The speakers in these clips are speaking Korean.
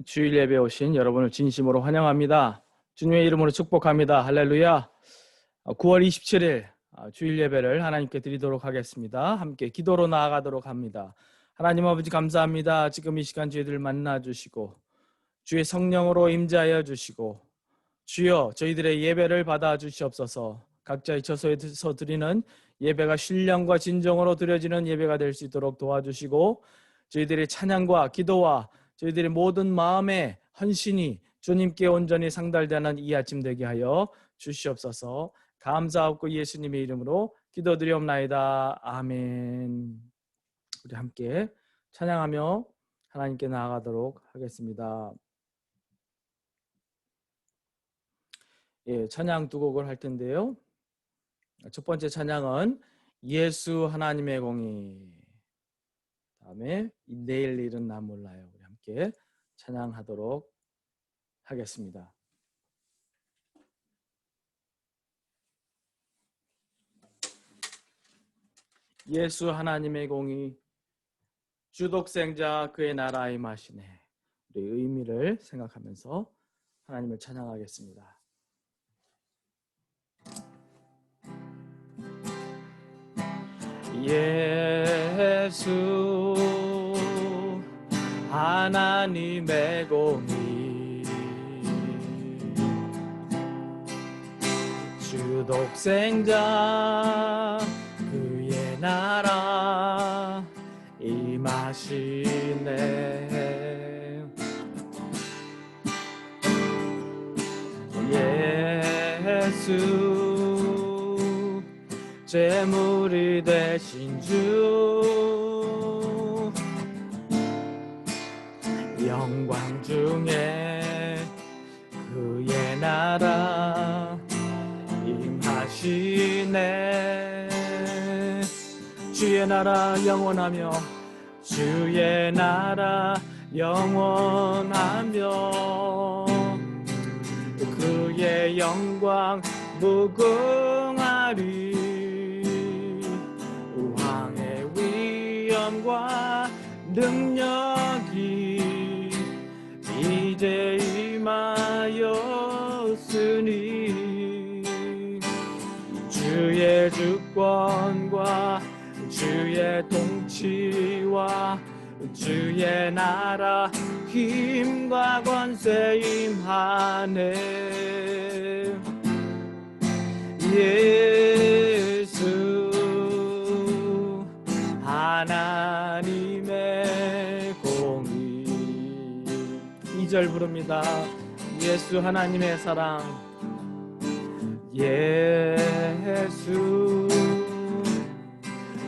주일 예배 오신 여러분을 진심으로 환영합니다. 주님의 이름으로 축복합니다. 할렐루야. 9월 27일 주일 예배를 하나님께 드리도록 하겠습니다. 함께 기도로 나아가도록 합니다. 하나님 아버지 감사합니다. 지금 이 시간 저희들 만나 주시고 주의 성령으로 임재하여 주시고 주여 저희들의 예배를 받아 주시옵소서. 각자의 처소에서 드리는 예배가 신령과 진정으로 드려지는 예배가 될 수 있도록 도와주시고 저희들의 찬양과 기도와 저희들의 모든 마음의 헌신이 주님께 온전히 상달되는 이 아침 되게 하여 주시옵소서. 감사하고 예수님의 이름으로 기도드리옵나이다. 아멘. 우리 함께 찬양하며 하나님께 나아가도록 하겠습니다. 찬양 두 곡을 할 텐데요. 첫 번째 찬양은 예수 하나님의 공의, 다음에 내일 일은 나 몰라요. 우리 함께 찬양하도록 하겠습니다. 예수 하나님의 공의, 주독생자 그의 나라에 마시네. 우리 의미를 생각하면서 하나님을 찬양하겠습니다. 예수 하나님의 공의, 주독생자 그의 나라 임하시네. 예수 제물이 되신 주, 영광 중에 그의 나라 임하시네. 주의 나라 영원하며, 주의 나라 영원하며, 그의 영광 무궁하리. 왕의 위엄과 능력이 이제 임하였으니, 주의 주권과 주의 통치와 주의 나라 힘과 권세 임하네. 예수 하나님의 공의. 2절 부릅니다. 예수 하나님의 사랑, 예수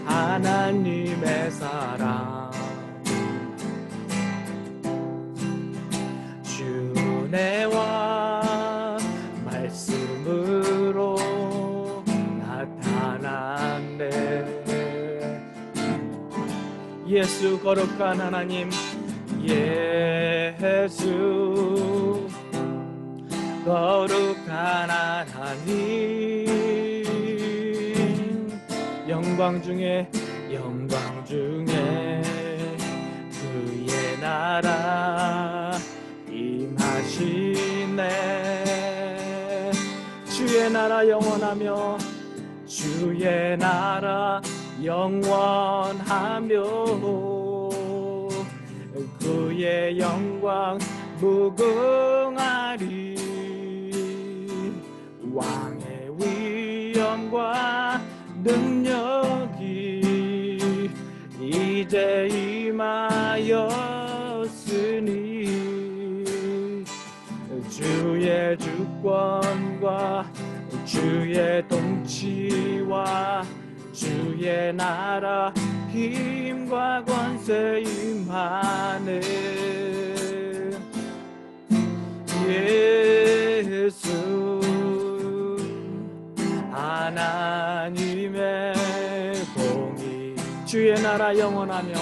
하나님의 사랑, 주 은혜와 말씀으로 나타났네. 예수 거룩한 하나님, 예수 거룩한 하나님, 영광 중에 그의 나라 임하시네. 주의 나라 영원하며, 주의 나라 영원하며, 그의 영광 무궁하리. 왕의 위엄과 능력이 이제 임하였으니, 주의 주권과 주의 통치와 주의 나라 힘과 권세 임하네. 예수 하나님의 공의, 주의 나라 영원하며,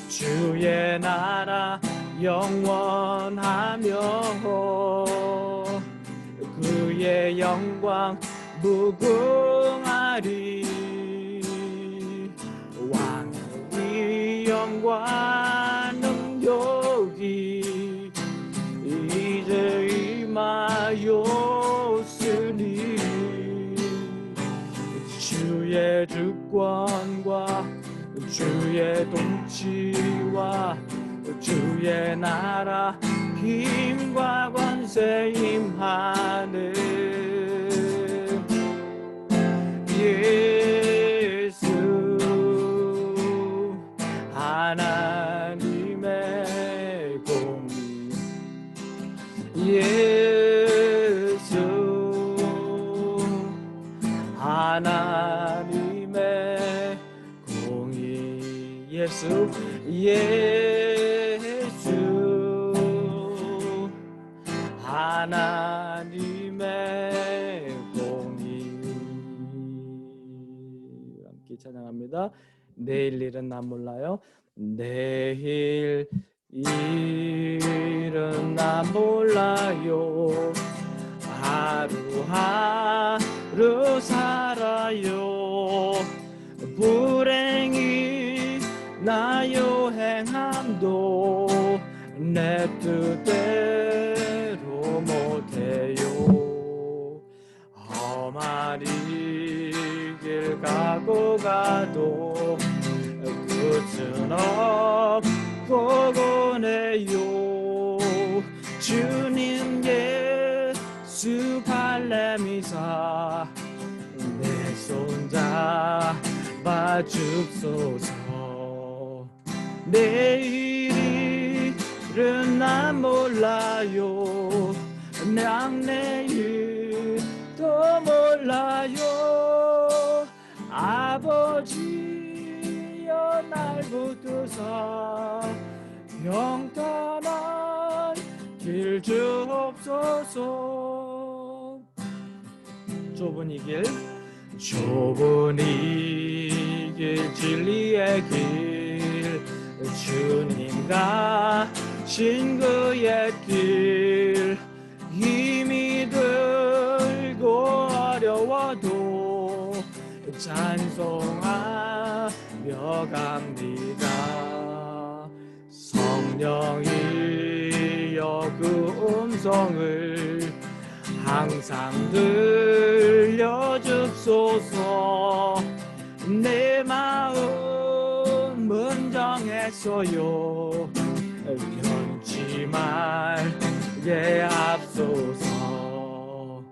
주의 나라 영원하며, 그의 영광 무궁하리. 왕의 위엄과 능력이 주의 나라 힘과 권세 임하는 예수 하나님의 공의 예수 하나님의 공의 예수 하나님의 공의 함께 찬양합니다. 내일 일은 나 몰라요. 내일 일은 나 몰라요. 하루하루 살아요. 불행이 나요 행함도 내 뜻대로 못해요. 험한 이 길 가고 가도 끝은 없고 보내요. 주님 예수 발레미사 내 손 잡아 줍소서. 내일은 난 몰라요. 내일도 몰라요. 아버지여 날 붙드사 평탄한 길 주옵소서. 좁은 이 길 진리의 길 주님 가신 그의 길 힘이 들고 어려워도 찬송하며 갑니다. 성령이여 그 음성을 항상 들려줍소서. 내 마음은 정했어요. 변치 말게 앞서서.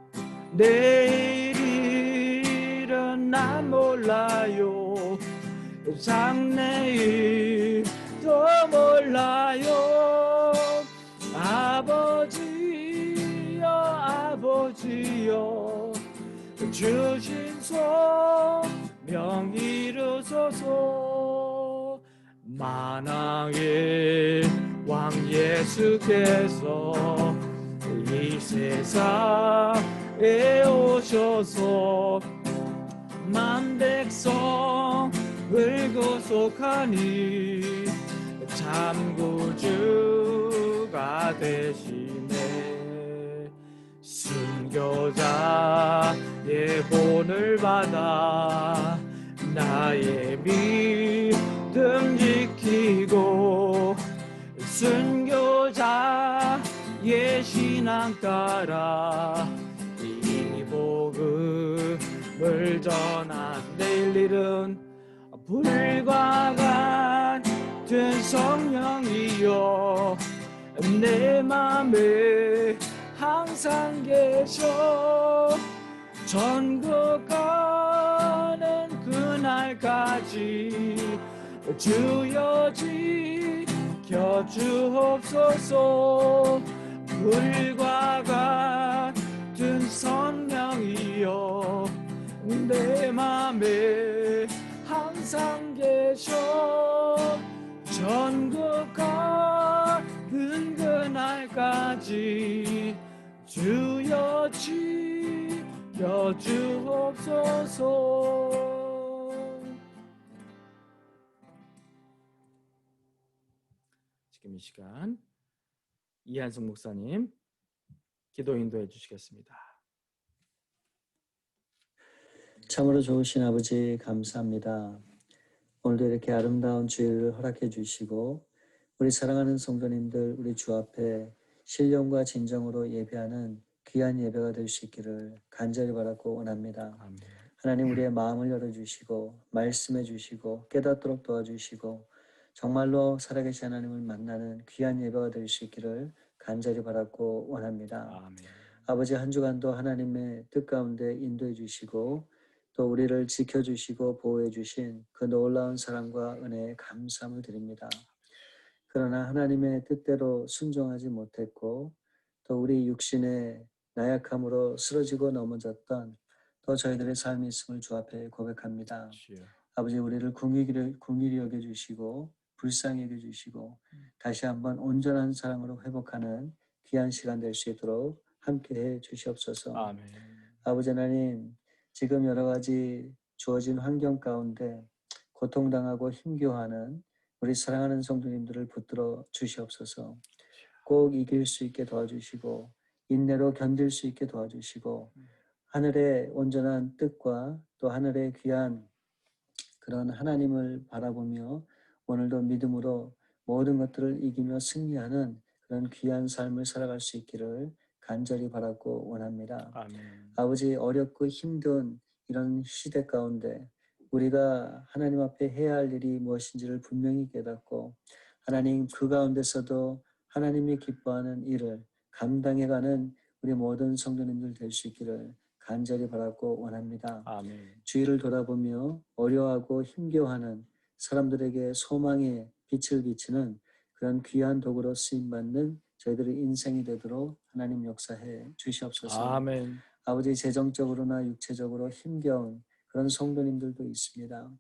내일은 난 몰라요. 장래일도 몰라요. 아버지여 주신 소명 이루소서. 만왕의 왕 예수께서 이 세상에 오셔서 만 백성을 구속하니 참 구주가 되시네. 순교자의 본을 받아 나의 믿음 지키고 순교자의 신앙 따라 이 복음을 전한 내일 일은 불과 같은 성령이여 내 맘에 항상 계셔. 천국 가는 그날까지 주여 지켜 주옵소서. 불과 같은 성령이여 내 맘에 항상 계셔. 천국 가는 그날까지 주여 지켜 주옵소서. 지금 이 시간 이한승 목사님 기도 인도해 주시겠습니다. 참으로 좋으신 아버지 감사합니다. 오늘도 이렇게 아름다운 주일을 허락해 주시고 우리 사랑하는 성도님들 우리 주 앞에 신령과 진정으로 예배하는 귀한 예배가 될 수 있기를 간절히 바라고 원합니다. 아멘. 하나님 우리의 마음을 열어주시고 말씀해 주시고 깨닫도록 도와주시고 정말로 살아계신 하나님을 만나는 귀한 예배가 될 수 있기를 간절히 바랐고 원합니다. 아멘. 아버지, 한 주간도 하나님의 뜻 가운데 인도해 주시고 또 우리를 지켜주시고 보호해 주신 그 놀라운 사랑과 은혜에 감사함을 드립니다. 그러나 하나님의 뜻대로 순종하지 못했고 또 우리 육신의 나약함으로 쓰러지고 넘어졌던 또 저희들의 삶이 있음을 주 앞에 고백합니다. 주여. 아버지, 우리를 긍휼히 여겨주시고 불쌍히 여겨주시고 다시 한번 온전한 사랑으로 회복하는 귀한 시간 될 수 있도록 함께해 주시옵소서. 아멘. 아버지 하나님, 지금 여러 가지 주어진 환경 가운데 고통당하고 힘겨워하는 우리 사랑하는 성도님들을 붙들어 주시옵소서. 꼭 이길 수 있게 도와주시고 인내로 견딜 수 있게 도와주시고 하늘의 온전한 뜻과 또 하늘의 귀한 그런 하나님을 바라보며 오늘도 믿음으로 모든 것들을 이기며 승리하는 그런 귀한 삶을 살아갈 수 있기를 간절히 바라고 원합니다. 아멘. 아버지, 어렵고 힘든 이런 시대 가운데 우리가 하나님 앞에 해야 할 일이 무엇인지를 분명히 깨닫고 하나님 그 가운데서도 하나님이 기뻐하는 일을 감당해가는 우리 모든 성도님들 될 수 있기를 간절히 바라고 원합니다. 아멘. 주위를 돌아보며 어려워하고 힘겨워하는 사람들에게 소망의 빛을 비치는 그런 귀한 도구로 쓰임받는 저희들의 인생이 되도록 하나님 역사해 주시옵소서. 아멘. 아버지, 재정적으로나 육체적으로 힘겨운 그런 성도님들도 있습니다.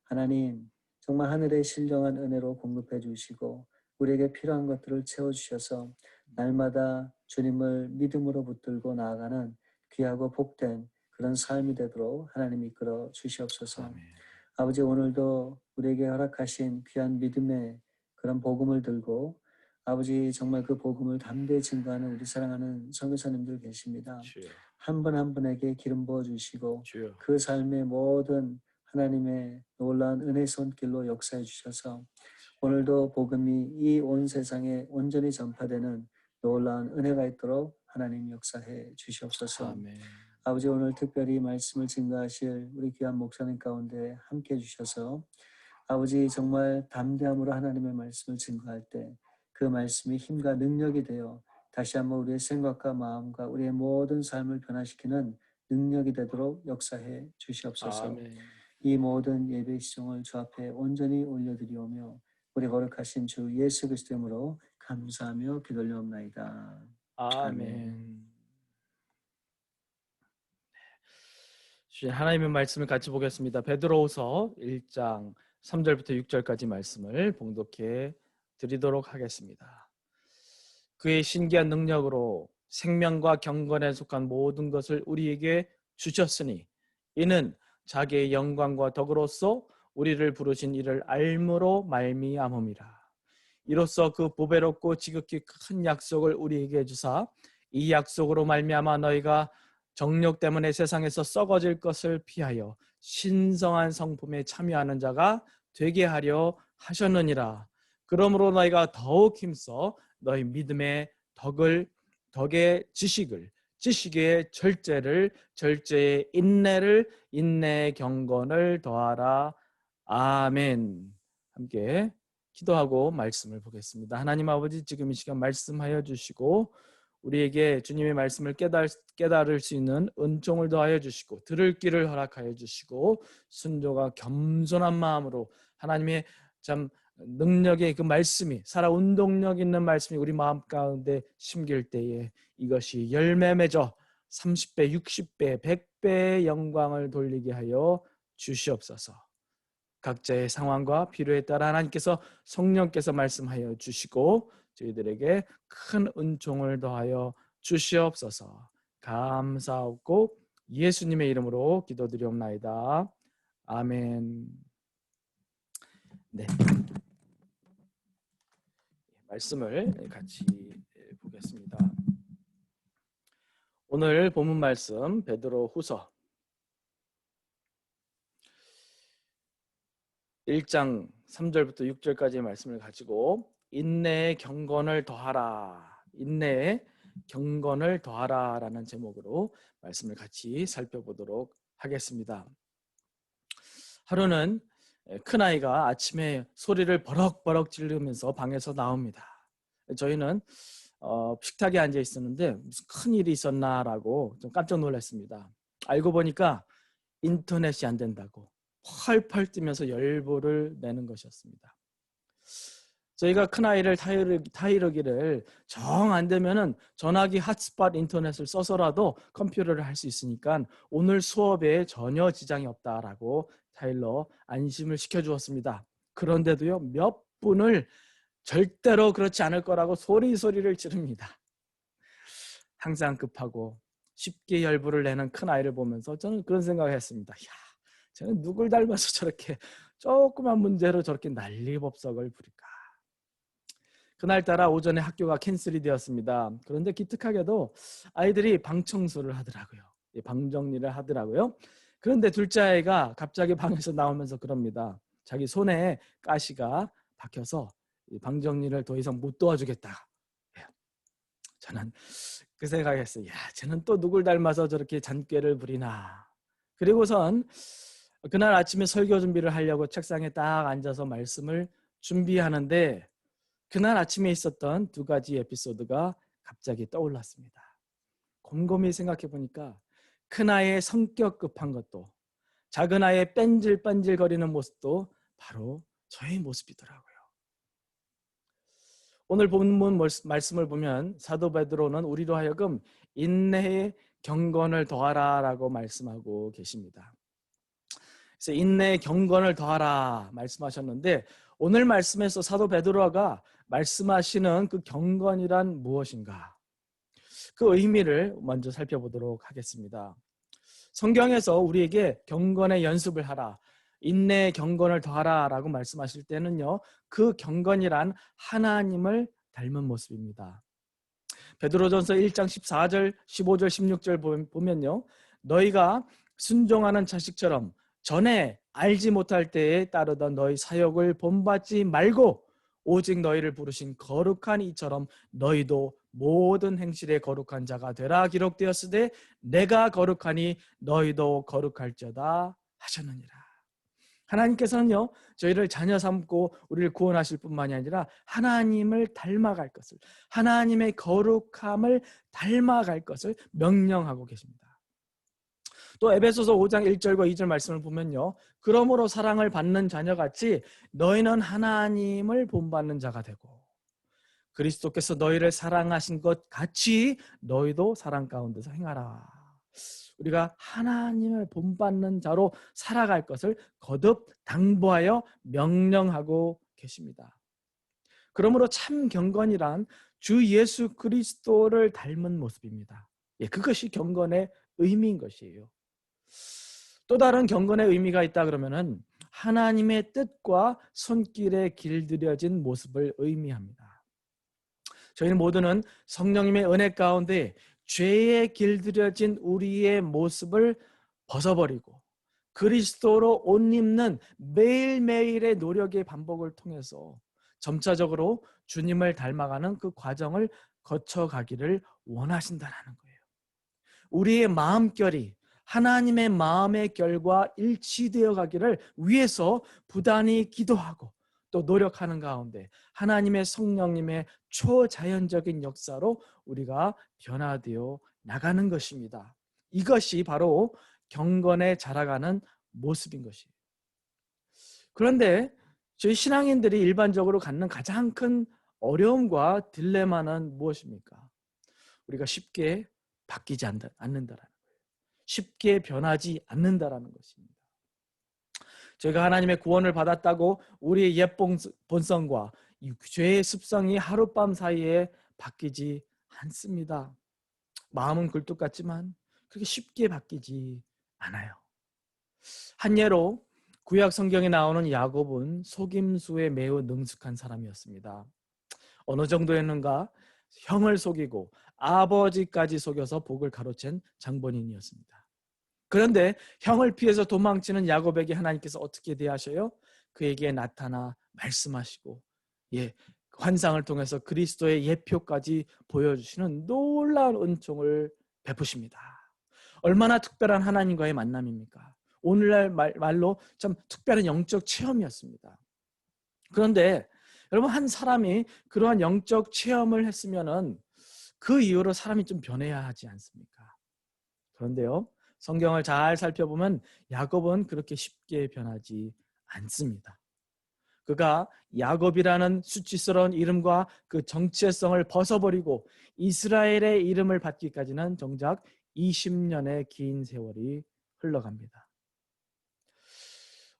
하나님, 정말 하늘의 신령한 은혜로 공급해 주시고 우리에게 필요한 것들을 채워주셔서 날마다 주님을 믿음으로 붙들고 나아가는 귀하고 복된 그런 삶이 되도록 하나님 이끌어 주시옵소서. 아멘. 아버지, 오늘도 우리에게 허락하신 귀한 믿음의 그런 복음을 들고 아버지, 정말 그 복음을 담대히 증거하는 우리 사랑하는 선교사님들 계십니다. 주여. 한 분 한 분에게 기름 부어 주시고 주여. 그 삶의 모든 하나님의 놀라운 은혜 손길로 역사해 주셔서 오늘도 복음이 이 온 세상에 온전히 전파되는 놀라운 은혜가 있도록 하나님 역사해 주시옵소서. 아멘. 아버지, 오늘 특별히 말씀을 증거하실 우리 귀한 목사님 가운데 함께 해주셔서 아버지, 정말 담대함으로 하나님의 말씀을 증거할 때 그 말씀이 힘과 능력이 되어 다시 한번 우리의 생각과 마음과 우리의 모든 삶을 변화시키는 능력이 되도록 역사해 주시옵소서. 아멘. 이 모든 예배 시종을 주 앞에 온전히 올려드리오며 우리 거룩하신 주 예수 그리스도 이름으로 감사하며 기도올리옵나이다. 아멘. 주의 하나님의 말씀을 같이 보겠습니다. 베드로후서 1장 3절부터 6절까지 말씀을 봉독해 드리도록 하겠습니다. 그의 신기한 능력으로 생명과 경건에 속한 모든 것을 우리에게 주셨으니 이는 자기의 영광과 덕으로서 우리를 부르신 이를 알므로 말미암음이라. 이로써 그 보배롭고 지극히 큰 약속을 우리에게 주사 이 약속으로 말미암아 너희가 정욕 때문에 세상에서 썩어질 것을 피하여 신성한 성품에 참여하는 자가 되게 하려 하셨느니라. 그러므로 너희가 더욱 힘써 너희 믿음의 덕의 지식의 절제를, 절제의 인내를, 인내의 경건을 더하라. 아멘. 함께 기도하고 말씀을 보겠습니다. 하나님 아버지, 지금 이 시간 말씀하여 주시고 우리에게 주님의 말씀을 깨달을 수 있는 은총을 더하여 주시고 들을 길을 허락하여 주시고 순종과 겸손한 마음으로 하나님의 참 능력의 그 말씀이 살아 운동력 있는 말씀이 우리 마음 가운데 심길 때에 이것이 열매 맺어 30배, 60배, 100배의 영광을 돌리게 하여 주시옵소서. 각자의 상황과 필요에 따라 하나님께서 성령께서 말씀하여 주시고 저희들에게 큰 은총을 더하여 주시옵소서. 감사하고 예수님의 이름으로 기도드리옵나이다. 아멘. 네. 말씀을 같이 보겠습니다. 오늘 본문 말씀 베드로후서 1장 3절부터 6절까지의 말씀을 가지고 인내의 경건을 더하라, 인내의 경건을 더하라 라는 제목으로 말씀을 같이 살펴보도록 하겠습니다. 하루는 큰아이가 아침에 소리를 버럭버럭 지르면서 방에서 나옵니다. 저희는 식탁에 앉아 있었는데 무슨 큰일이 있었나라고 좀 깜짝 놀랐습니다. 알고 보니까 인터넷이 안 된다고 펄펄 뛰면서 열보를 내는 것이었습니다. 저희가 큰아이를 타이르기를 정 안 되면은 전화기 핫스팟 인터넷을 써서라도 컴퓨터를 할 수 있으니까 오늘 수업에 전혀 지장이 없다라고 타일러 안심을 시켜주었습니다. 그런데도요, 몇 분을 절대로 그렇지 않을 거라고 소리를 지릅니다. 항상 급하고 쉽게 열불을 내는 큰아이를 보면서 저는 그런 생각을 했습니다. 야, 쟤는 누굴 닮아서 저렇게 조그만 문제로 저렇게 난리법석을 부릴까. 그날따라 오전에 학교가 캔슬이 되었습니다. 그런데 기특하게도 아이들이 방 청소를 하더라고요. 방 정리를 하더라고요. 그런데 둘째 아이가 갑자기 방에서 나오면서 그럽니다. 자기 손에 가시가 박혀서 방 정리를 더 이상 못 도와주겠다. 저는 그 생각했어요. 야, 쟤는 또 누굴 닮아서 저렇게 잔꾀를 부리나. 그리고선 그날 아침에 설교 준비를 하려고 책상에 딱 앉아서 말씀을 준비하는데 그날 아침에 있었던 두 가지 에피소드가 갑자기 떠올랐습니다. 곰곰이 생각해 보니까 큰아이의 성격 급한 것도 작은아이의 뺀질뺀질거리는 모습도 바로 저의 모습이더라고요. 오늘 본문 말씀을 보면 사도 베드로는 우리로 하여금 인내의 경건을 더하라라고 말씀하고 계십니다. 그래서 인내의 경건을 더하라 말씀하셨는데 오늘 말씀에서 사도 베드로가 말씀하시는 그 경건이란 무엇인가? 그 의미를 먼저 살펴보도록 하겠습니다. 성경에서 우리에게 경건의 연습을 하라, 인내의 경건을 더하라라고 말씀하실 때는요, 그 경건이란 하나님을 닮은 모습입니다. 베드로전서 1장 14절, 15절, 16절 보면요, 너희가 순종하는 자식처럼 전에 알지 못할 때에 따르던 너희 사역을 본받지 말고 오직 너희를 부르신 거룩한 이처럼 너희도 모든 행실에 거룩한 자가 되라 기록되었으되 내가 거룩하니 너희도 거룩할지어다 하셨느니라. 하나님께서는요, 저희를 자녀 삼고 우리를 구원하실 뿐만이 아니라 하나님을 닮아갈 것을, 하나님의 거룩함을 닮아갈 것을 명령하고 계십니다. 또 에베소서 5장 1절과 2절 말씀을 보면요, 그러므로 사랑을 받는 자녀같이 너희는 하나님을 본받는 자가 되고 그리스도께서 너희를 사랑하신 것 같이 너희도 사랑 가운데서 행하라. 우리가 하나님을 본받는 자로 살아갈 것을 거듭 당부하여 명령하고 계십니다. 그러므로 참 경건이란 주 예수 그리스도를 닮은 모습입니다. 그것이 경건의 의미인 것이에요. 또 다른 경건의 의미가 있다 그러면은 하나님의 뜻과 손길에 길들여진 모습을 의미합니다. 저희는 모두는 성령님의 은혜 가운데 죄에 길들여진 우리의 모습을 벗어버리고 그리스도로 옷 입는 매일매일의 노력의 반복을 통해서 점차적으로 주님을 닮아가는 그 과정을 거쳐가기를 원하신다는 거예요. 우리의 마음결이 하나님의 마음의 결과 일치되어 가기를 위해서 부단히 기도하고 또 노력하는 가운데 하나님의 성령님의 초자연적인 역사로 우리가 변화되어 나가는 것입니다. 이것이 바로 경건에 자라가는 모습인 것이에요. 그런데 저희 신앙인들이 일반적으로 갖는 가장 큰 어려움과 딜레마는 무엇입니까? 우리가 쉽게 바뀌지 않는다라는 거예요. 쉽게 변하지 않는다라는 것입니다. 저희가 하나님의 구원을 받았다고 우리의 옛 본성과 죄의 습성이 하룻밤 사이에 바뀌지 않습니다. 마음은 굴뚝 같지만 그렇게 쉽게 바뀌지 않아요. 한 예로 구약 성경에 나오는 야곱은 속임수에 매우 능숙한 사람이었습니다. 어느 정도였는가? 형을 속이고 아버지까지 속여서 복을 가로챈 장본인이었습니다. 그런데 형을 피해서 도망치는 야곱에게 하나님께서 어떻게 대하셔요? 그에게 나타나 말씀하시고 환상을 통해서 그리스도의 예표까지 보여주시는 놀라운 은총을 베푸십니다. 얼마나 특별한 하나님과의 만남입니까? 오늘날 말로 참 특별한 영적 체험이었습니다. 그런데 여러분, 한 사람이 그러한 영적 체험을 했으면은 그 이후로 사람이 좀 변해야 하지 않습니까? 그런데요, 성경을 잘 살펴보면 야곱은 그렇게 쉽게 변하지 않습니다. 그가 야곱이라는 수치스러운 이름과 그 정체성을 벗어버리고 이스라엘의 이름을 받기까지는 정작 20년의 긴 세월이 흘러갑니다.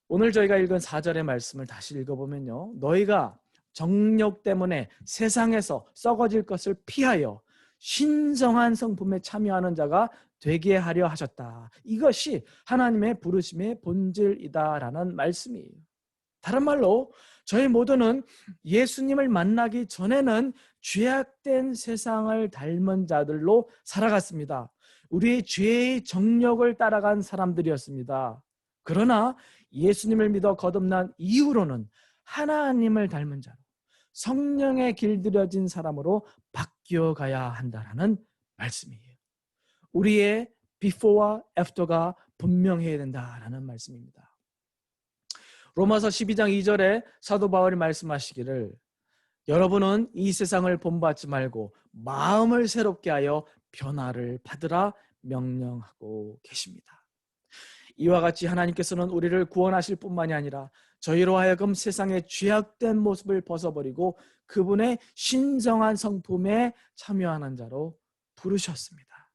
오늘 저희가 읽은 4절의 말씀을 다시 읽어보면요, 너희가 정욕 때문에 세상에서 썩어질 것을 피하여 신성한 성품에 참여하는 자가 되게 하려 하셨다. 이것이 하나님의 부르심의 본질이다라는 말씀이에요. 다른 말로 저희 모두는 예수님을 만나기 전에는 죄악된 세상을 닮은 자들로 살아갔습니다. 우리의 죄의 정욕을 따라간 사람들이었습니다. 그러나 예수님을 믿어 거듭난 이후로는 하나님을 닮은 자로 성령에 길들여진 사람으로 바뀌어가야 한다라는 말씀이에요. 우리의 before와 after가 분명해야 된다라는 말씀입니다. 로마서 12장 2절에 사도 바울이 말씀하시기를 여러분은 이 세상을 본받지 말고 마음을 새롭게 하여 변화를 받으라 명령하고 계십니다. 이와 같이 하나님께서는 우리를 구원하실 뿐만이 아니라 저희로 하여금 세상의 죄악된 모습을 벗어버리고 그분의 신성한 성품에 참여하는 자로 부르셨습니다.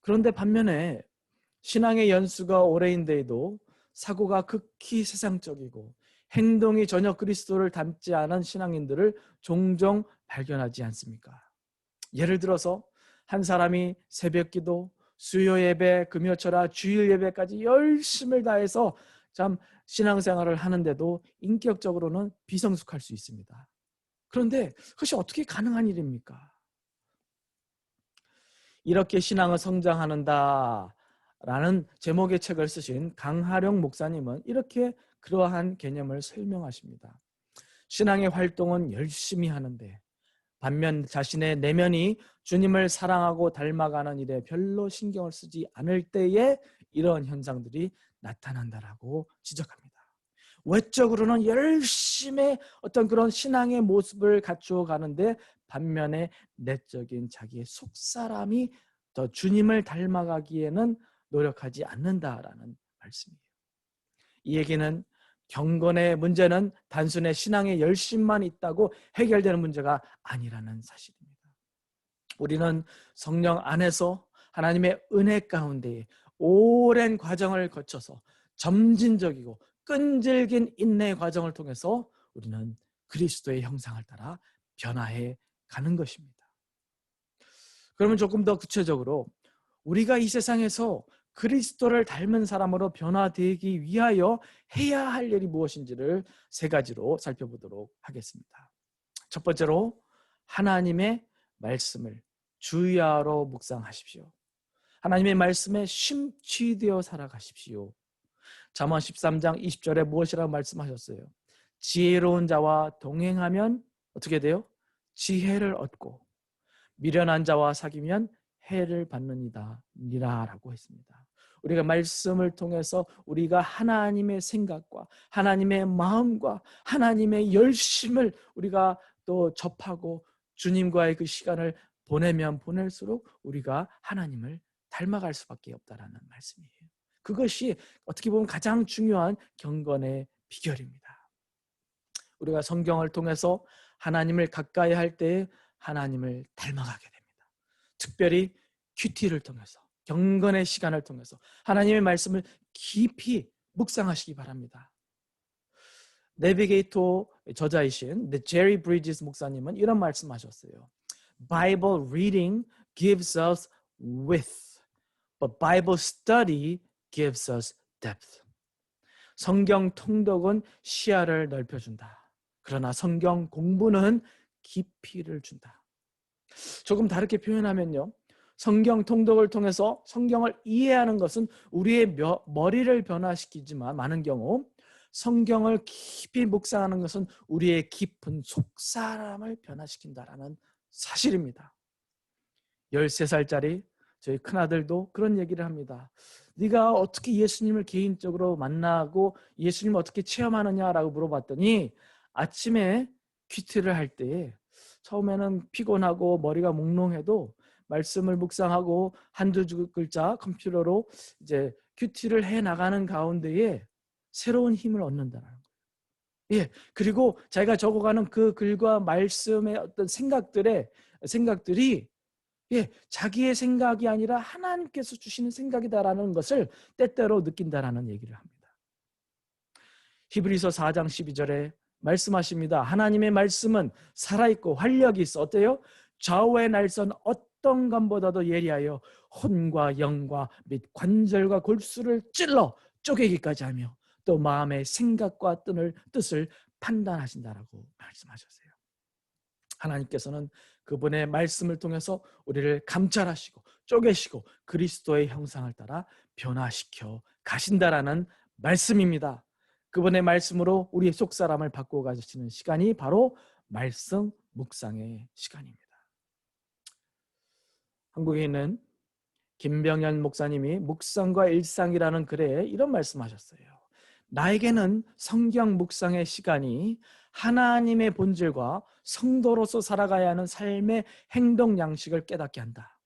그런데 반면에 신앙의 연수가 오래인데도 사고가 극히 세상적이고 행동이 전혀 그리스도를 닮지 않은 신앙인들을 종종 발견하지 않습니까? 예를 들어서 한 사람이 새벽기도, 수요 예배, 금요철화, 주일 예배까지 열심을 다해서 참 신앙생활을 하는데도 인격적으로는 비성숙할 수 있습니다. 그런데 그것이 어떻게 가능한 일입니까? 이렇게 신앙을 성장하는다 라는 제목의 책을 쓰신 강하룡 목사님은 이렇게 그러한 개념을 설명하십니다. 신앙의 활동은 열심히 하는데 반면 자신의 내면이 주님을 사랑하고 닮아가는 일에 별로 신경을 쓰지 않을 때에 이런 현상들이 나타난다라고 지적합니다. 외적으로는 열심히 어떤 그런 신앙의 모습을 갖추어 가는데 반면에 내적인 자기의 속사람이 더 주님을 닮아가기에는 노력하지 않는다라는 말씀이에요. 이 얘기는 경건의 문제는 단순히 신앙의 열심만 있다고 해결되는 문제가 아니라는 사실입니다. 우리는 성령 안에서 하나님의 은혜 가운데 오랜 과정을 거쳐서 점진적이고 끈질긴 인내의 과정을 통해서 우리는 그리스도의 형상을 따라 변화해 가는 것입니다. 그러면 조금 더 구체적으로 우리가 이 세상에서 그리스도를 닮은 사람으로 변화되기 위하여 해야 할 일이 무엇인지를 세 가지로 살펴보도록 하겠습니다. 첫 번째로 하나님의 말씀을 주야로 묵상하십시오. 하나님의 말씀에 심취되어 살아가십시오. 잠언 13장 20절에 무엇이라고 말씀하셨어요? 지혜로운 자와 동행하면 어떻게 돼요? 지혜를 얻고 미련한 자와 사귀면 해를 받느니라 라고 했습니다. 우리가 말씀을 통해서 우리가 하나님의 생각과 하나님의 마음과 하나님의 열심을 우리가 또 접하고 주님과의 그 시간을 보내면 보낼수록 우리가 하나님을 닮아갈 수밖에 없다라는 말씀이에요. 그것이 어떻게 보면 가장 중요한 경건의 비결입니다. 우리가 성경을 통해서 하나님을 가까이 할 때 하나님을 닮아가게 됩니다. 특별히 큐티를 통해서 경건의 시간을 통해서 하나님의 말씀을 깊이 묵상하시기 바랍니다. 내비게이터 저자이신 제리 브리지스 목사님은 이런 말씀하셨어요. Bible reading gives us width, but Bible study gives us depth. 성경 통독은 시야를 넓혀준다. 그러나 성경 공부는 깊이를 준다. 조금 다르게 표현하면요, 성경 통독을 통해서 성경을 이해하는 것은 우리의 머리를 변화시키지만 많은 경우 성경을 깊이 묵상하는 것은 우리의 깊은 속사람을 변화시킨다라는 사실입니다. 13살짜리 저희 큰아들도 그런 얘기를 합니다. 네가 어떻게 예수님을 개인적으로 만나고 예수님을 어떻게 체험하느냐라고 물어봤더니 아침에 큐티를 할 때 처음에는 피곤하고 머리가 몽롱해도 말씀을 묵상하고 한두 글자 컴퓨터로 이제 큐티를 해 나가는 가운데에 새로운 힘을 얻는다는 거예요. 예, 그리고 자기가 적어가는 그 글과 말씀의 어떤 생각들이 자기의 생각이 아니라 하나님께서 주시는 생각이다라는 것을 때때로 느낀다라는 얘기를 합니다. 히브리서 4장 12절에 말씀하십니다. 하나님의 말씀은 살아있고 활력이 있어 어때요? 좌우의 날선 어떤 것보다도 예리하여 혼과 영과 및 관절과 골수를 찔러 쪼개기까지 하며 또 마음의 생각과 뜻을 판단하신다라고 말씀하셨어요. 하나님께서는 그분의 말씀을 통해서 우리를 감찰하시고 쪼개시고 그리스도의 형상을 따라 변화시켜 가신다라는 말씀입니다. 그분의 말씀으로 우리의 속사람을 바꾸어 가시는 시간이 바로 말씀 묵상의 시간입니다. 한국에 있는 김병현 목사님이 묵상과 일상이라는 글에 이런 말씀하셨어요. 나에게는 성경 묵상의 시간이 하나님의 본질과 성도로서 살아가야 하는 삶의 행동 양식을 깨닫게 한다.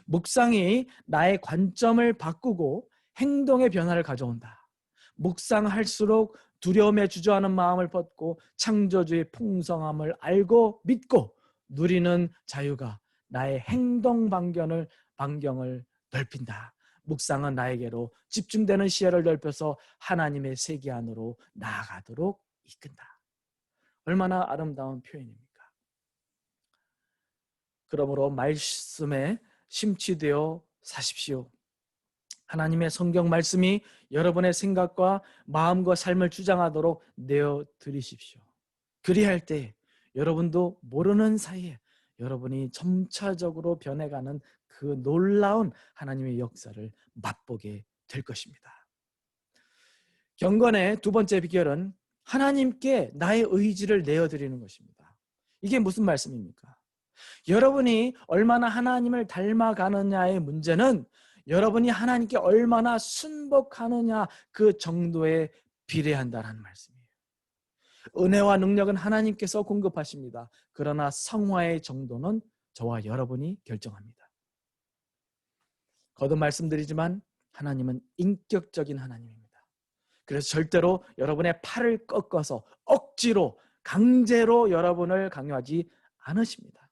묵상이 나의 관점을 바꾸고 행동의 변화를 가져온다. 묵상할수록 두려움에 주저하는 마음을 벗고 창조주의 풍성함을 알고 믿고 누리는 자유가 나의 행동 반경을 넓힌다. 묵상은 나에게로 집중되는 시야를 넓혀서 하나님의 세계 안으로 나아가도록 이끈다. 얼마나 아름다운 표현입니까? 그러므로 말씀에 심취되어 사십시오. 하나님의 성경 말씀이 여러분의 생각과 마음과 삶을 주장하도록 내어 드리십시오. 그리할 때 여러분도 모르는 사이에 여러분이 점차적으로 변해가는 그 놀라운 하나님의 역사를 맛보게 될 것입니다. 경건의 두 번째 비결은 하나님께 나의 의지를 내어드리는 것입니다. 이게 무슨 말씀입니까? 여러분이 얼마나 하나님을 닮아가느냐의 문제는 여러분이 하나님께 얼마나 순복하느냐 그 정도에 비례한다는 말씀이에요. 은혜와 능력은 하나님께서 공급하십니다. 그러나 성화의 정도는 저와 여러분이 결정합니다. 거듭 말씀드리지만 하나님은 인격적인 하나님입니다. 그래서 절대로 여러분의 팔을 꺾어서 억지로 강제로 여러분을 강요하지 않으십니다.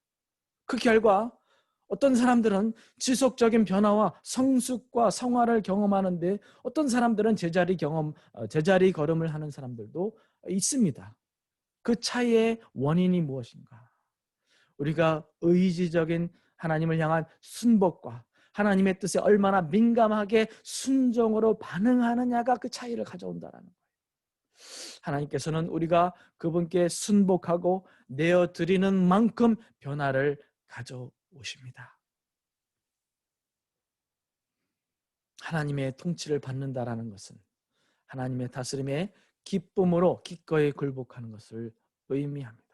그 결과 어떤 사람들은 지속적인 변화와 성숙과 성화를 경험하는데 어떤 사람들은 제자리 걸음을 하는 사람들도 있습니다. 그 차이의 원인이 무엇인가? 우리가 의지적인 하나님을 향한 순복과 하나님의 뜻에 얼마나 민감하게 순종으로 반응하느냐가 그 차이를 가져온다라는 거예요. 하나님께서는 우리가 그분께 순복하고 내어드리는 만큼 변화를 가져오십니다. 하나님의 통치를 받는다라는 것은 하나님의 다스림에 기쁨으로 기꺼이 굴복하는 것을 의미합니다.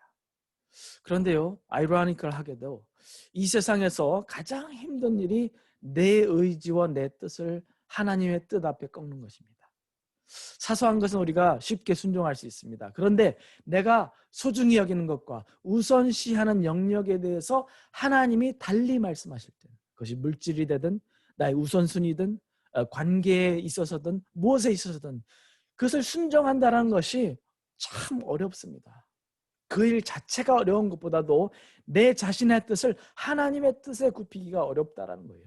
그런데요, 아이러니컬하게도 이 세상에서 가장 힘든 일이 내 의지와 내 뜻을 하나님의 뜻 앞에 꺾는 것입니다. 사소한 것은 우리가 쉽게 순종할 수 있습니다. 그런데 내가 소중히 여기는 것과 우선시하는 영역에 대해서 하나님이 달리 말씀하실 때, 그것이 물질이 되든 나의 우선순위든 관계에 있어서든 무엇에 있어서든 그것을 순종한다는 것이 참 어렵습니다. 그 일 자체가 어려운 것보다도 내 자신의 뜻을 하나님의 뜻에 굽히기가 어렵다라는 거예요.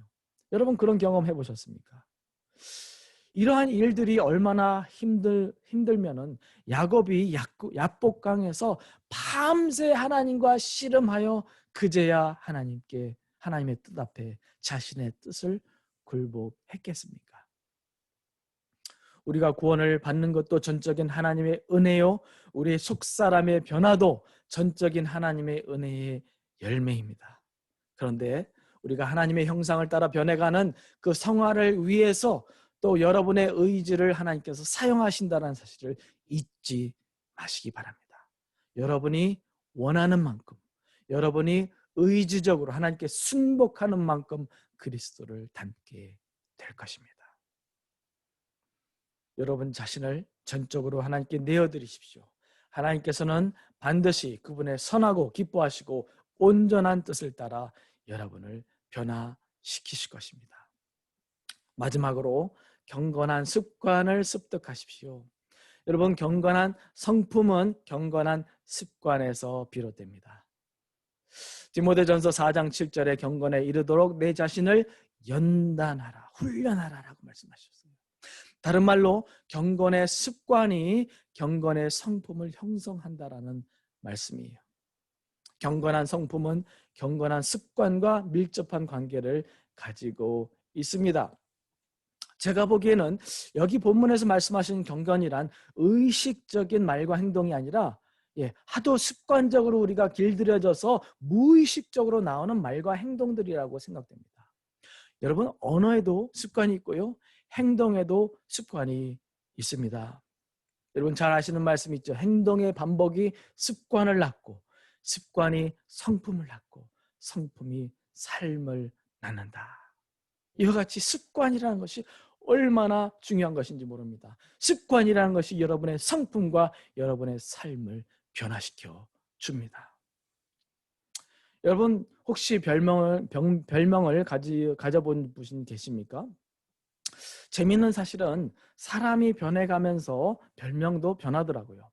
여러분 그런 경험 해보셨습니까? 이러한 일들이 얼마나 힘들면은 야곱이 야복강에서 밤새 하나님과 씨름하여 그제야 하나님의 뜻 앞에 자신의 뜻을 굴복했겠습니까? 우리가 구원을 받는 것도 전적인 하나님의 은혜요, 우리의 속사람의 변화도 전적인 하나님의 은혜의 열매입니다. 그런데 우리가 하나님의 형상을 따라 변해가는 그 성화를 위해서 또 여러분의 의지를 하나님께서 사용하신다는 사실을 잊지 마시기 바랍니다. 여러분이 원하는 만큼, 여러분이 의지적으로 하나님께 순복하는 만큼 그리스도를 닮게 될 것입니다. 여러분 자신을 전적으로 하나님께 내어드리십시오. 하나님께서는 반드시 그분의 선하고 기뻐하시고 온전한 뜻을 따라 여러분을 변화시키실 것입니다. 마지막으로 경건한 습관을 습득하십시오. 여러분, 경건한 성품은 경건한 습관에서 비롯됩니다. 디모데전서 4장 7절에 경건에 이르도록 내 자신을 연단하라, 훈련하라라고 말씀하셨어요. 다른 말로 경건의 습관이 경건의 성품을 형성한다라는 말씀이에요. 경건한 성품은 경건한 습관과 밀접한 관계를 가지고 있습니다. 제가 보기에는 여기 본문에서 말씀하신 경건이란 의식적인 말과 행동이 아니라 하도 습관적으로 우리가 길들여져서 무의식적으로 나오는 말과 행동들이라고 생각됩니다. 여러분, 언어에도 습관이 있고요, 행동에도 습관이 있습니다. 여러분 잘 아시는 말씀 있죠. 행동의 반복이 습관을 낳고 습관이 성품을 낳고 성품이 삶을 낳는다. 이와 같이 습관이라는 것이 얼마나 중요한 것인지 모릅니다. 습관이라는 것이 여러분의 성품과 여러분의 삶을 변화시켜 줍니다. 여러분 혹시 별명을 가져본 분 계십니까? 재미있는 사실은 사람이 변해가면서 별명도 변하더라고요.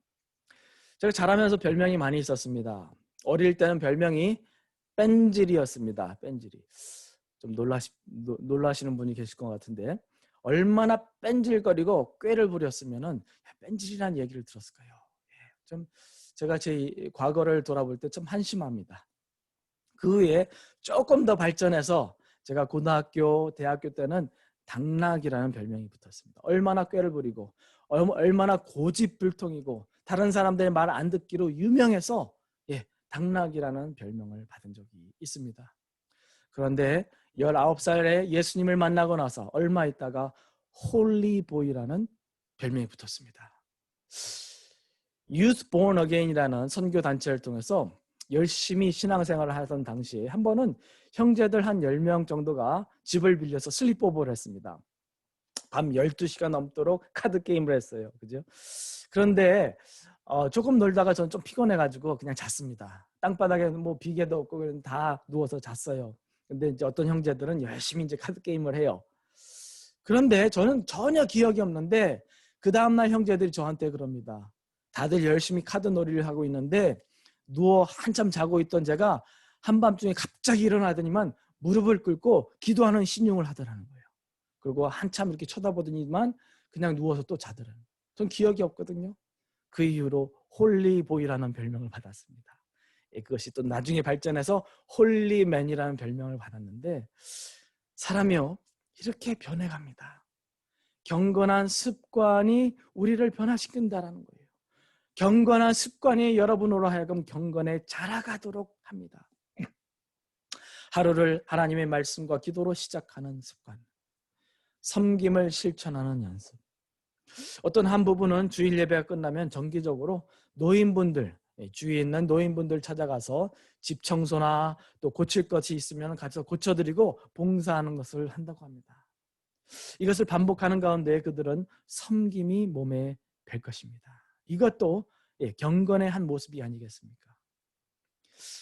제가 자라면서 별명이 많이 있었습니다. 어릴 때는 별명이 뺀질이었습니다. 뺀질이. 좀 놀라시는 분이 계실 것 같은데 얼마나 뺀질거리고 꾀를 부렸으면은 뺀질이라는 얘기를 들었을까요? 좀 제가 제 과거를 돌아볼 때 좀 한심합니다. 그 후에 조금 더 발전해서 제가 고등학교, 대학교 때는 당나귀라는 별명이 붙었습니다. 얼마나 꾀를 부리고 얼마나 고집불통이고 다른 사람들의 말 안 듣기로 유명해서 당나귀라는 별명을 받은 적이 있습니다. 그런데 19살에 예수님을 만나고 나서 얼마 있다가 홀리보이라는 별명이 붙었습니다. Youth Born Again이라는 선교 단체를 통해서 열심히 신앙생활을 하던 당시에 한 번은 형제들 한 10명 정도가 집을 빌려서 슬립오버를 했습니다. 밤 12시간 넘도록 카드 게임을 했어요. 그죠? 그런데 조금 놀다가 저는 좀 피곤해가지고 그냥 잤습니다. 땅바닥에 뭐 비계도 없고 다 누워서 잤어요. 근데 이제 어떤 형제들은 열심히 이제 카드 게임을 해요. 그런데 저는 전혀 기억이 없는데 그 다음날 형제들이 저한테 그럽니다. 다들 열심히 카드 놀이를 하고 있는데 누워 한참 자고 있던 제가 한밤중에 갑자기 일어나더니만 무릎을 꿇고 기도하는 신용을 하더라는 거예요. 그리고 한참 이렇게 쳐다보더니만 그냥 누워서 또 자더라는 거예요. 전 기억이 없거든요. 그 이후로 홀리보이라는 별명을 받았습니다. 그것이 또 나중에 발전해서 홀리맨이라는 별명을 받았는데 사람이요 이렇게 변해갑니다. 경건한 습관이 우리를 변화시킨다라는 거예요. 경건한 습관이 여러분으로 하여금 경건에 자라가도록 합니다. 하루를 하나님의 말씀과 기도로 시작하는 습관, 섬김을 실천하는 연습. 어떤 한 부분은 주일 예배가 끝나면 정기적으로 노인분들, 주위에 있는 노인분들 찾아가서 집 청소나 또 고칠 것이 있으면 가서 고쳐드리고 봉사하는 것을 한다고 합니다. 이것을 반복하는 가운데 그들은 섬김이 몸에 뵐 것입니다. 이것도 경건의 한 모습이 아니겠습니까?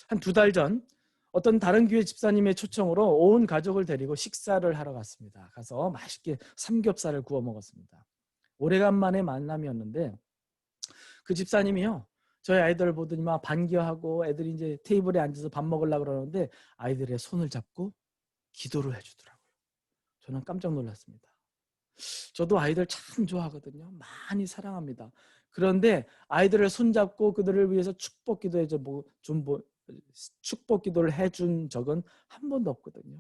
한 2달 전 어떤 다른 교회 집사님의 초청으로 온 가족을 데리고 식사를 하러 갔습니다. 가서 맛있게 삼겹살을 구워 먹었습니다. 오래간만에 만남이었는데 그 집사님이요 저희 아이들을 보더니만 반겨하고 애들이 이제 테이블에 앉아서 밥 먹으려고 그러는데 아이들의 손을 잡고 기도를 해주더라고요. 저는 깜짝 놀랐습니다. 저도 아이들 참 좋아하거든요. 많이 사랑합니다. 그런데 아이들을 손잡고 그들을 위해서 축복 기도를 해준 적은 한 번도 없거든요.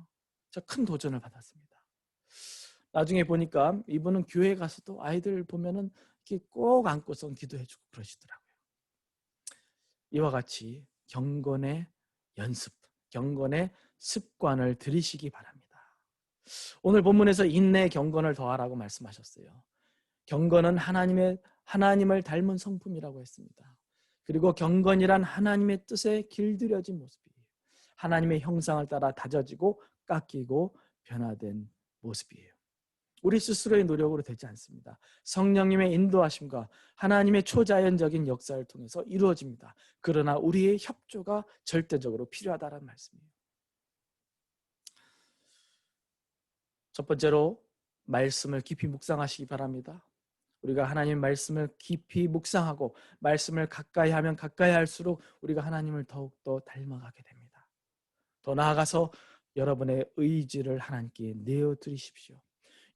저 큰 도전을 받았습니다. 나중에 보니까 이분은 교회 가서도 아이들 보면은 이렇게 꼭 안고서 기도해주고 그러시더라고요. 이와 같이 경건의 연습, 경건의 습관을 들이시기 바랍니다. 오늘 본문에서 인내 경건을 더하라고 말씀하셨어요. 경건은 하나님을 닮은 성품이라고 했습니다. 그리고 경건이란 하나님의 뜻에 길들여진 모습이에요. 하나님의 형상을 따라 다져지고 깎이고 변화된 모습이에요. 우리 스스로의 노력으로 되지 않습니다. 성령님의 인도하심과 하나님의 초자연적인 역사를 통해서 이루어집니다. 그러나 우리의 협조가 절대적으로 필요하다는 말씀이에요. 첫 번째로 말씀을 깊이 묵상하시기 바랍니다. 우리가 하나님 말씀을 깊이 묵상하고 말씀을 가까이 하면 가까이 할수록 우리가 하나님을 더욱더 닮아가게 됩니다. 더 나아가서 여러분의 의지를 하나님께 내어드리십시오.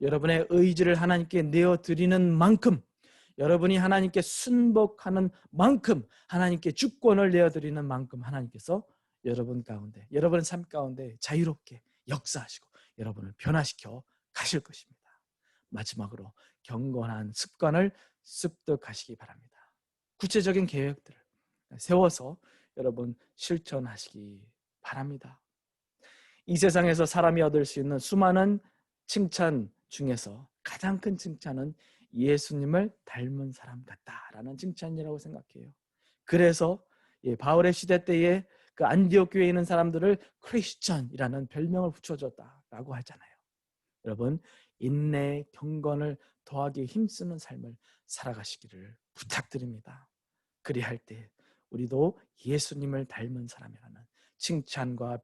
여러분의 의지를 하나님께 내어드리는 만큼, 여러분이 하나님께 순복하는 만큼, 하나님께 주권을 내어드리는 만큼 하나님께서 여러분 가운데, 여러분의 삶 가운데 자유롭게 역사하시고 여러분을 변화시켜 가실 것입니다. 마지막으로 경건한 습관을 습득하시기 바랍니다. 구체적인 계획들을 세워서 여러분 실천하시기 바랍니다. 이 세상에서 사람이 얻을 수 있는 수많은 칭찬 중에서 가장 큰 칭찬은 예수님을 닮은 사람 같다라는 칭찬이라고 생각해요. 그래서 바울의 시대 때에 그 안디옥 교회에 있는 사람들을 크리스천이라는 별명을 붙여줬다라고 하잖아요. 여러분, 인내, 경건을 더하기 힘쓰는 삶을 살아가시기를 부탁드립니다. 그리할 때 우리도 예수님을 닮은 사람이라는 칭찬과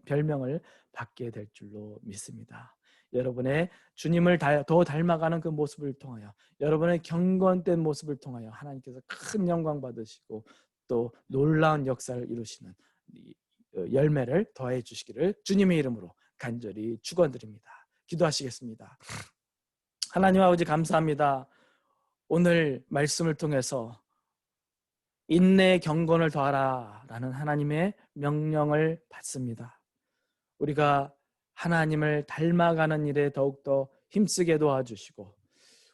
별명을 받게 될 줄로 믿습니다. 여러분의 주님을 더 닮아가는 그 모습을 통하여, 여러분의 경건된 모습을 통하여 하나님께서 큰 영광 받으시고 또 놀라운 역사를 이루시는 열매를 더해 주시기를 주님의 이름으로 간절히 축원드립니다. 기도하시겠습니다. 하나님 아버지 감사합니다. 오늘 말씀을 통해서 인내의 경건을 더하라 라는 하나님의 명령을 받습니다. 우리가 하나님을 닮아가는 일에 더욱더 힘쓰게 도와주시고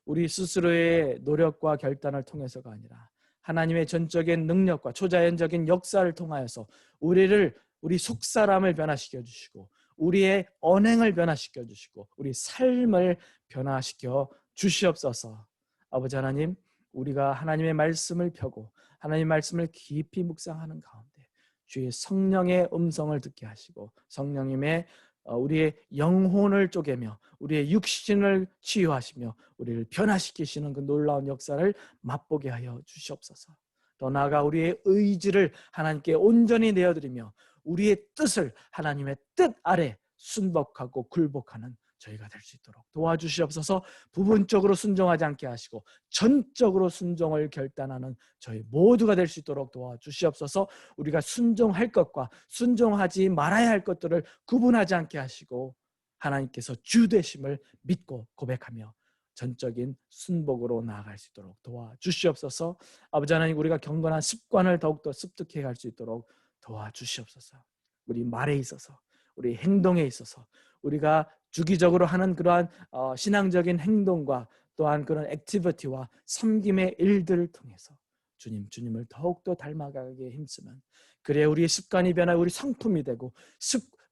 우리 스스로의 노력과 결단을 통해서가 아니라 하나님의 전적인 능력과 초자연적인 역사를 통하여서 우리 속사람을 변화시켜 주시고 우리의 언행을 변화시켜 주시고 우리 삶을 변화시켜 주시옵소서. 아버지 하나님, 우리가 하나님의 말씀을 펴고 하나님의 말씀을 깊이 묵상하는 가운데 주의 성령의 음성을 듣게 하시고 성령님의 우리의 영혼을 쪼개며 우리의 육신을 치유하시며 우리를 변화시키시는 그 놀라운 역사를 맛보게 하여 주시옵소서. 더 나아가 우리의 의지를 하나님께 온전히 내어드리며 우리의 뜻을 하나님의 뜻 아래 순복하고 굴복하는 저희가 될 수 있도록 도와주시옵소서. 부분적으로 순종하지 않게 하시고 전적으로 순종을 결단하는 저희 모두가 될 수 있도록 도와주시옵소서. 우리가 순종할 것과 순종하지 말아야 할 것들을 구분하지 않게 하시고 하나님께서 주 되심을 믿고 고백하며 전적인 순복으로 나아갈 수 있도록 도와주시옵소서. 아버지 하나님, 우리가 경건한 습관을 더욱더 습득해 갈 수 있도록 도와주시옵소서. 우리 말에 있어서 우리 행동에 있어서 우리가 주기적으로 하는 그러한 신앙적인 행동과 또한 그런 액티비티와 섬김의 일들을 통해서 주님을 더욱더 닮아가게 힘쓰는, 그래 우리의 습관이 변하여 우리 성품이 되고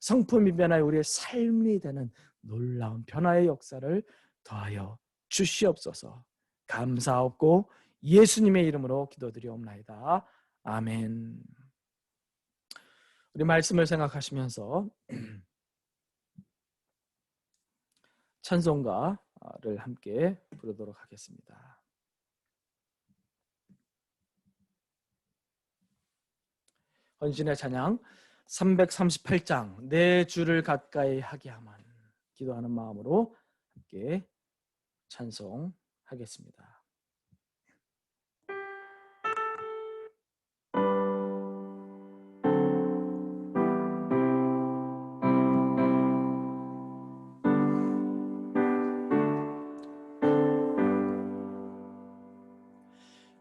성품이 변하여 우리의 삶이 되는 놀라운 변화의 역사를 더하여 주시옵소서. 감사하옵고 예수님의 이름으로 기도드리옵나이다. 아멘. 우리 말씀을 생각하시면서 찬송가를 함께 부르도록 하겠습니다. 헌신의 찬양 338장 내 주를 가까이 하게 하만, 기도하는 마음으로 함께 찬송하겠습니다.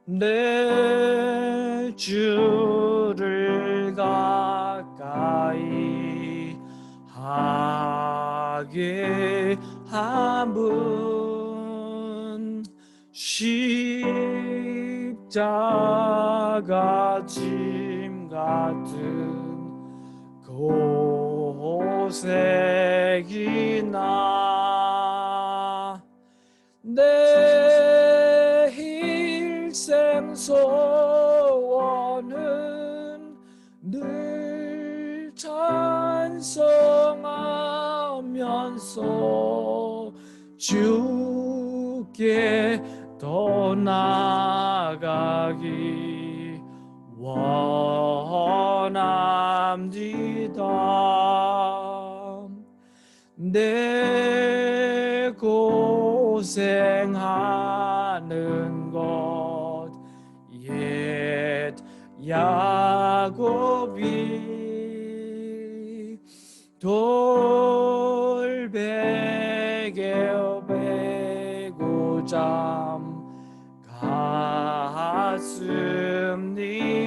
내 주를 가까이 하게 함은 십자가 짐 같은 고색이나 내 일생 소원은 늘 찬송하며 하면서 주께 더 나아가기 원합니다. 내 고생하는 것 옛 야곱이 돌베개 베고 잠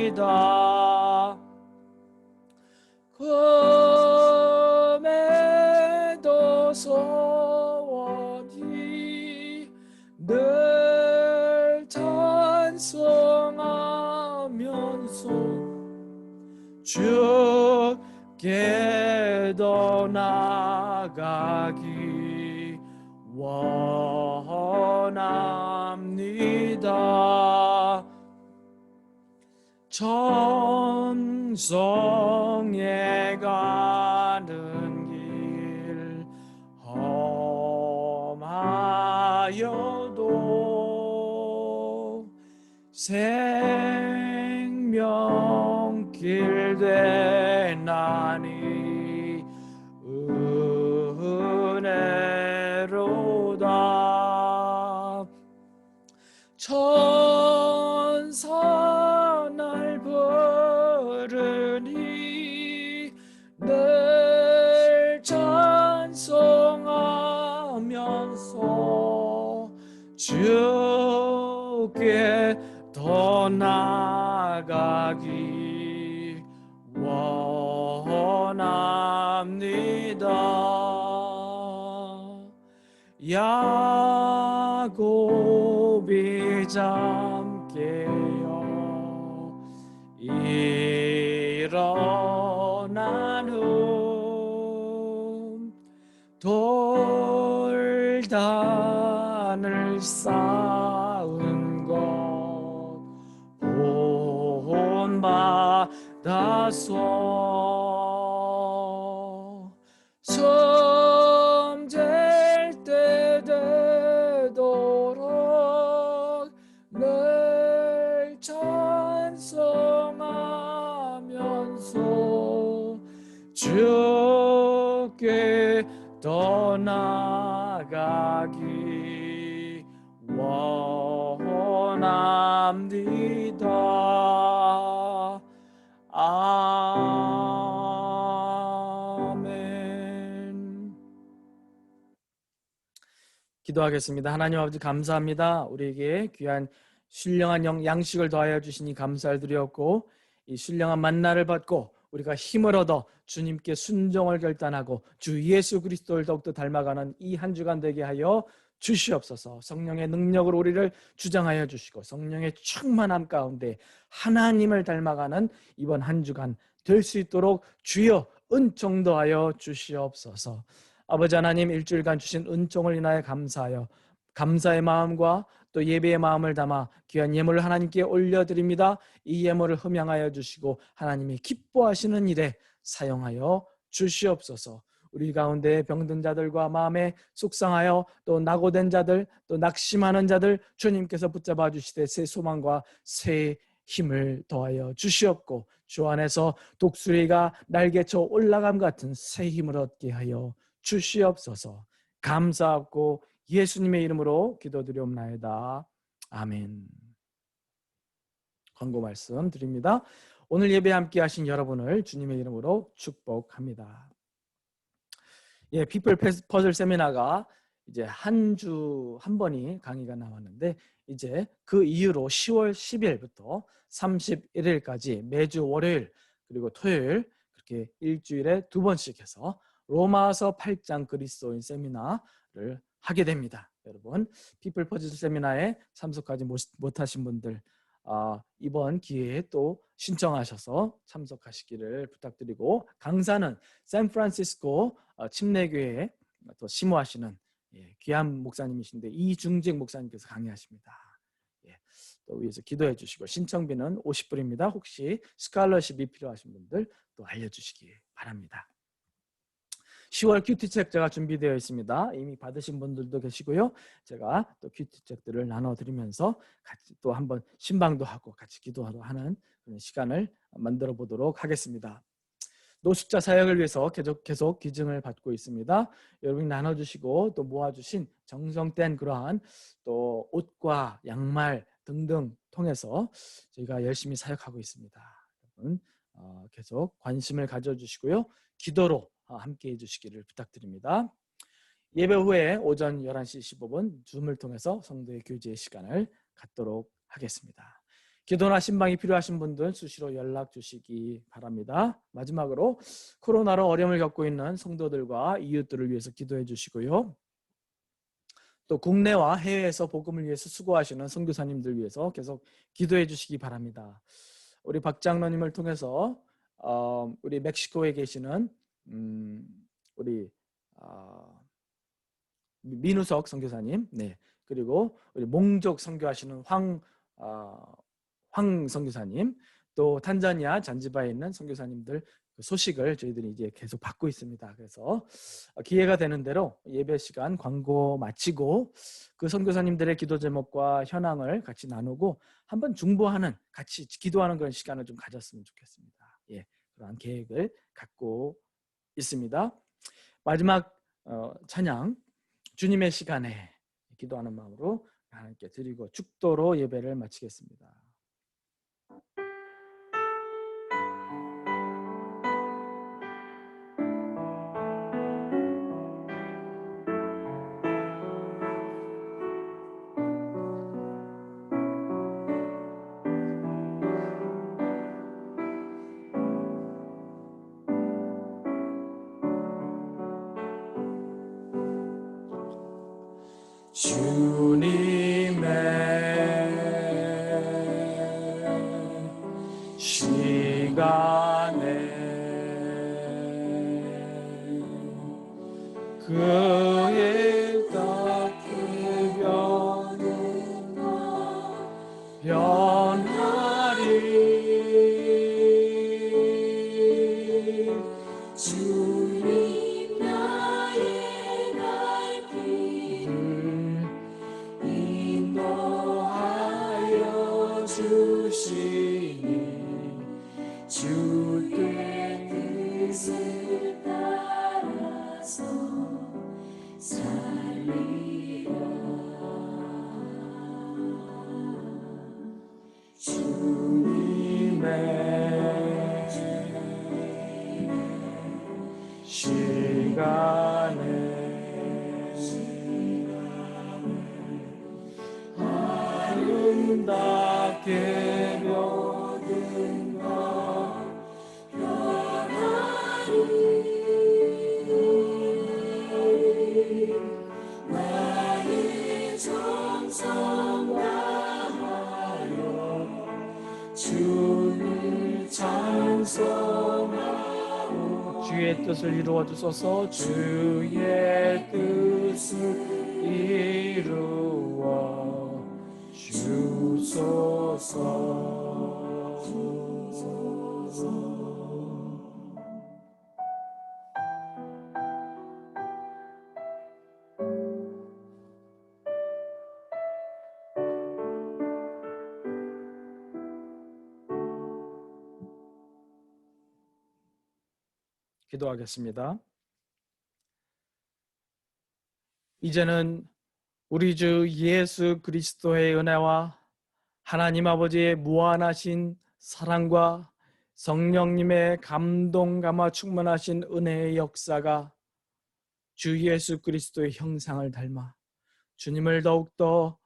갔습니다. 금에도 소원히 늘 찬송하면서 주께 더 나아가기 원합니다. 천성에 가는 길 험하여도 생명길 되나니 은혜로다. 천사 날 부르니 늘 찬송하면서 주께 더 나아가기 원합니다. 야곱이 잠 깨어 일어난 후 돌단을 쌓은 것 본받아서 잠잘 때 되도록 늘 찬송하면서 주께 더 나아가기 원합니다. 아멘. 기도하겠습니다. 하나님 아버지 감사합니다. 우리에게 귀한 신령한 양식을 더하여 주시니 감사를 드렸고 이 신령한 만나를 받고 우리가 힘을 얻어 주님께 순종을 결단하고 주 예수 그리스도를 더욱더 닮아가는 이 한 주간 되게 하여 주시옵소서. 성령의 능력으로 우리를 주장하여 주시고 성령의 충만함 가운데 하나님을 닮아가는 이번 한 주간 될 수 있도록 주여 은총 더하여 주시옵소서. 아버지 하나님 일주일간 주신 은총을 인하여 감사하여 감사의 마음과 또 예배의 마음을 담아 귀한 예물을 하나님께 올려드립니다. 이 예물을 흠양하여 주시고 하나님이 기뻐하시는 일에 사용하여 주시옵소서. 우리 가운데 병든 자들과 마음에 속상하여 또 낙오된 자들 또 낙심하는 자들 주님께서 붙잡아 주시되 새 소망과 새 힘을 더하여 주시옵고 주 안에서 독수리가 날개쳐 올라감 같은 새 힘을 얻게 하여 주시옵소서. 감사하고 예수님의 이름으로 기도드리옵나이다. 아멘. 광고 말씀 드립니다. 오늘 예배 함께 하신 여러분을 주님의 이름으로 축복합니다. 예, 피플 퍼즐 세미나가 이제 한 주 한 번이 강의가 나왔는데 이제 그 이후로 10월 10일부터 31일까지 매주 월요일 그리고 토요일 그렇게 일주일에 두 번씩 해서 로마서 8장 그리스도인 세미나를 하게 됩니다. 여러분 피플 퍼즐 세미나에 참석하지 못하신 분들 이번 기회에 또 신청하셔서 참석하시기를 부탁드리고 강사는 샌프란시스코 침례교회에 또 심호하시는 귀한 목사님이신데 이중직 목사님께서 강의하십니다. 또 위에서 기도해 주시고 신청비는 50불입니다. 혹시 스칼러십이 필요하신 분들 또 알려주시기 바랍니다. 10월 큐티책 제가 준비되어 있습니다. 이미 받으신 분들도 계시고요. 제가 또 큐티책들을 나눠드리면서 같이 또 한번 신방도 하고 같이 기도하러 하는 그런 시간을 만들어 보도록 하겠습니다. 노숙자 사역을 위해서 계속 기증을 받고 있습니다. 여러분이 나눠주시고 또 모아주신 정성된 그러한 또 옷과 양말 등등 통해서 저희가 열심히 사역하고 있습니다. 여러분 계속 관심을 가져주시고요. 기도로 함께 해주시기를 부탁드립니다. 예배 후에 오전 11시 15분 줌을 통해서 성도의 교제 시간을 갖도록 하겠습니다. 기도나 신방이 필요하신 분들 수시로 연락 주시기 바랍니다. 마지막으로 코로나로 어려움을 겪고 있는 성도들과 이웃들을 위해서 기도해 주시고요. 또 국내와 해외에서 복음을 위해서 수고하시는 선교사님들 위해서 계속 기도해 주시기 바랍니다. 우리 박 장로님을 통해서 우리 멕시코에 계시는 우리 민우석 선교사님, 네, 그리고 우리 몽족 선교하시는 황 선교사님, 또 탄자니아 잔지바에 있는 선교사님들 그 소식을 저희들이 이제 계속 받고 있습니다. 그래서 기회가 되는 대로 예배 시간 광고 마치고 그 선교사님들의 기도 제목과 현황을 같이 나누고 한번 중보하는, 같이 기도하는 그런 시간을 좀 가졌으면 좋겠습니다. 예, 그러한 계획을 갖고 있습니다. 마지막 찬양 주님의 시간에 기도하는 마음으로 하나님께 드리고 축도로 예배를 마치겠습니다. 주님의 시간에 그의 뜻이 변하리. 주님 나의 갈 길을 인도하여 주시니 주의 뜻을 따라서 살리라. 주님의 시간에 아름답게 모든 것 변하리. 나의 정성 다하여 주를 찬송하오. 주의 뜻을 이루어 주소서. 주의 뜻을 이루어 주소서. 기도하겠습니다. 이제는 우리 주 예수 그리스도의 은혜와 하나님 아버지의 무한하신 사랑과 성령님의 감동 감화 충만하신 은혜의 역사가 주 예수 그리스도의 형상을 닮아 주님을 더욱더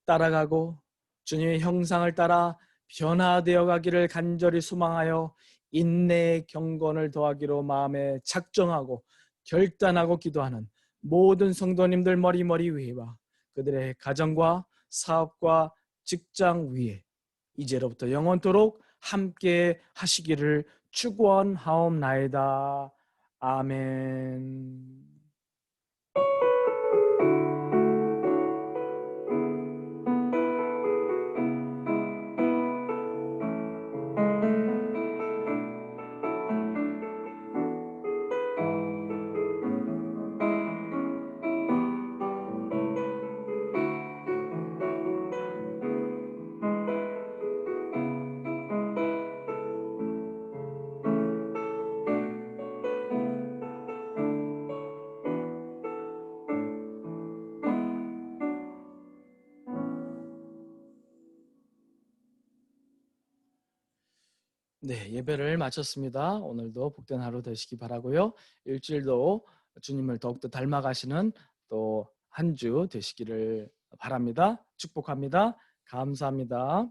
따라가고 주님의 형상을 따라 변화되어 가기를 간절히 소망하여 인내의 경건을 더하기로 마음에 작정하고 결단하고 기도하는 모든 성도님들 머리머리 위에와 그들의 가정과 사업과 직장 위에 이제로부터 영원토록 함께 하시기를 축원하옵나이다. 아멘. 네, 예배를 마쳤습니다. 오늘도 복된 하루 되시기 바라고요. 일주일도 주님을 더욱더 닮아가시는 또 한 주 되시기를 바랍니다. 축복합니다. 감사합니다.